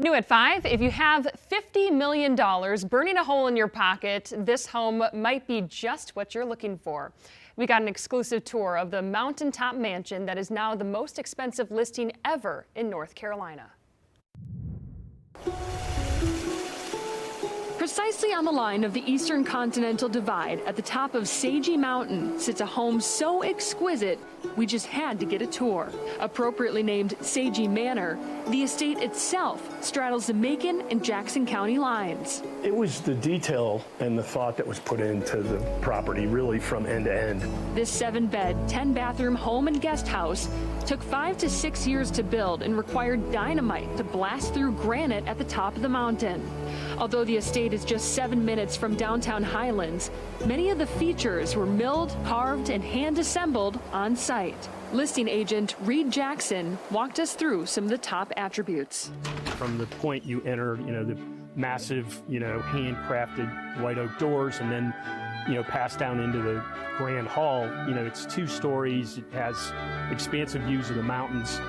New at 5, if you have $50 million burning a hole in your pocket, this home might be just what you're looking for. We got an exclusive tour of the mountaintop mansion that is now the most expensive listing ever in North Carolina. Precisely on the line of the Eastern Continental Divide, at the top of Sagey Mountain, sits a home so exquisite we just had to get a tour. Appropriately named Sagey Manor, the estate itself straddles the Macon and Jackson County lines. It was the detail and the thought that was put into the property really from end to end. This 7-bed, 10-bathroom home and guest house took 5 to 6 years to build and required dynamite to blast through granite at the top of the mountain. Although the estate is just 7 minutes from downtown Highlands, many of the features were milled, carved, and hand-assembled on site. Listing agent Reed Jackson walked us through some of the top attributes. From the point you enter, the massive, handcrafted white oak doors, and then, pass down into the grand hall. It's 2 stories. It has expansive views of the mountains,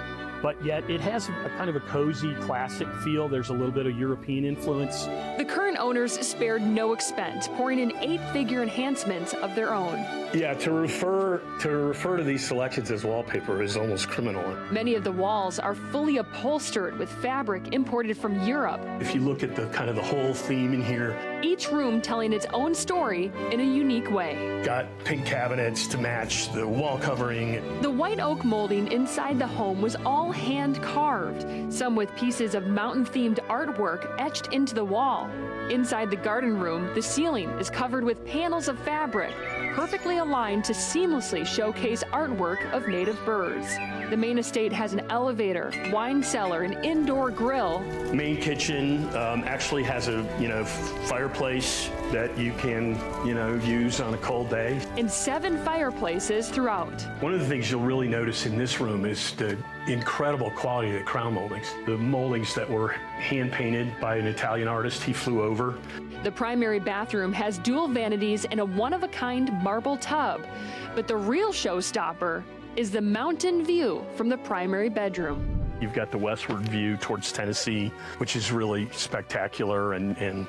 but yet it has a kind of a cozy, classic feel. There's a little bit of European influence. The current owners spared no expense, pouring in 8-figure enhancements of their own. Yeah, to refer to these selections as wallpaper is almost criminal. Many of the walls are fully upholstered with fabric imported from Europe. If you look at the whole theme in here, each room telling its own story in a unique way. Got pink cabinets to match the wall covering. The white oak molding inside the home was all hand carved, some with pieces of mountain-themed artwork etched into the wall. Inside the garden room, the ceiling is covered with panels of fabric, perfectly aligned to seamlessly showcase artwork of native birds. The main estate has an elevator, wine cellar, and indoor grill. Main kitchen actually has a fireplace that you can use on a cold day. And 7 fireplaces throughout. One of the things you'll really notice in this room is the incredible quality of the crown moldings. The moldings that were hand painted by an Italian artist. He flew over. The primary bathroom has dual vanities and a one-of-a-kind marble tub. But the real showstopper is the mountain view from the primary bedroom. You've got the westward view towards Tennessee, which is really spectacular and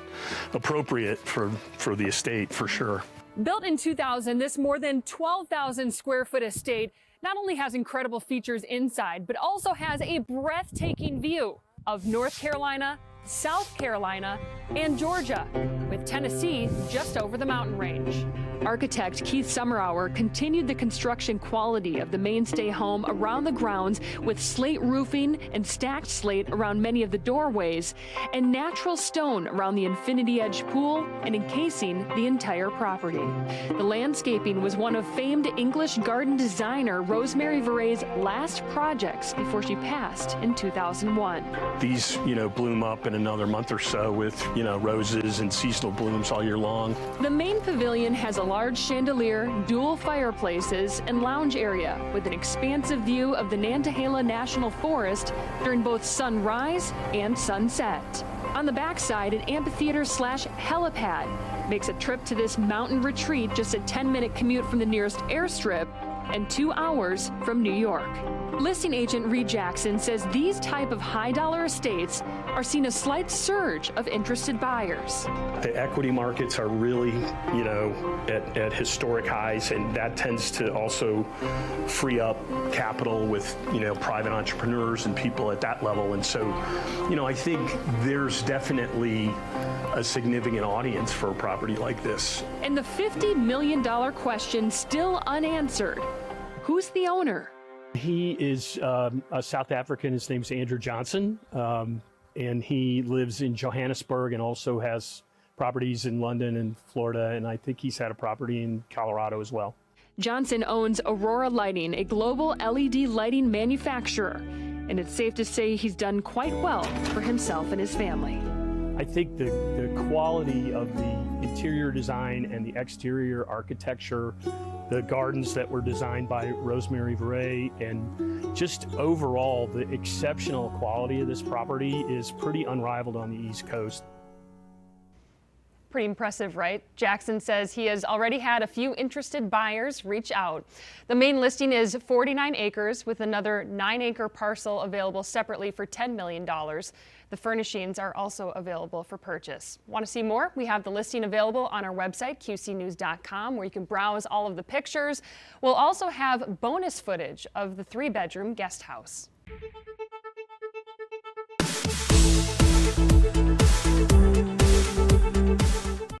appropriate for the estate, for sure. Built in 2000, this more than 12,000 square foot estate not only has incredible features inside, but also has a breathtaking view of North Carolina, South Carolina, and Georgia, with Tennessee just over the mountain range. Architect Keith Summerhour continued the construction quality of the mainstay home around the grounds with slate roofing and stacked slate around many of the doorways and natural stone around the infinity edge pool and encasing the entire property. The landscaping was one of famed English garden designer Rosemary Verey's last projects before she passed in 2001. These, bloom up in another month or so with, roses and seasonal blooms all year long. The main pavilion has a large chandelier, dual fireplaces, and lounge area with an expansive view of the Nantahala National Forest during both sunrise and sunset. On the backside, an amphitheater/helipad makes a trip to this mountain retreat just a 10-minute commute from the nearest airstrip and 2 hours from New York. Listing agent Reed Jackson says these type of high-dollar estates are seeing a slight surge of interested buyers. The equity markets are really, at historic highs, and that tends to also free up capital with, private entrepreneurs and people at that level. And so, I think there's definitely a significant audience for a property like this. And the $50 million question still unanswered. Who's the owner? He is a South African. His name's Andrew Johnson, and he lives in Johannesburg and also has properties in London and Florida, and I think he's had a property in Colorado as well. Johnson owns Aurora Lighting, a global LED lighting manufacturer, and it's safe to say he's done quite well for himself and his family. I think the quality of the interior design and the exterior architecture, the gardens that were designed by Rosemary Verey, and just overall the exceptional quality of this property is pretty unrivaled on the East Coast. Pretty impressive, right? Jackson says he has already had a few interested buyers reach out. The main listing is 49 acres with another 9-acre parcel available separately for $10 million. The furnishings are also available for purchase. Want to see more? We have the listing available on our website, qcnews.com, where you can browse all of the pictures. We'll also have bonus footage of the 3-bedroom guest house.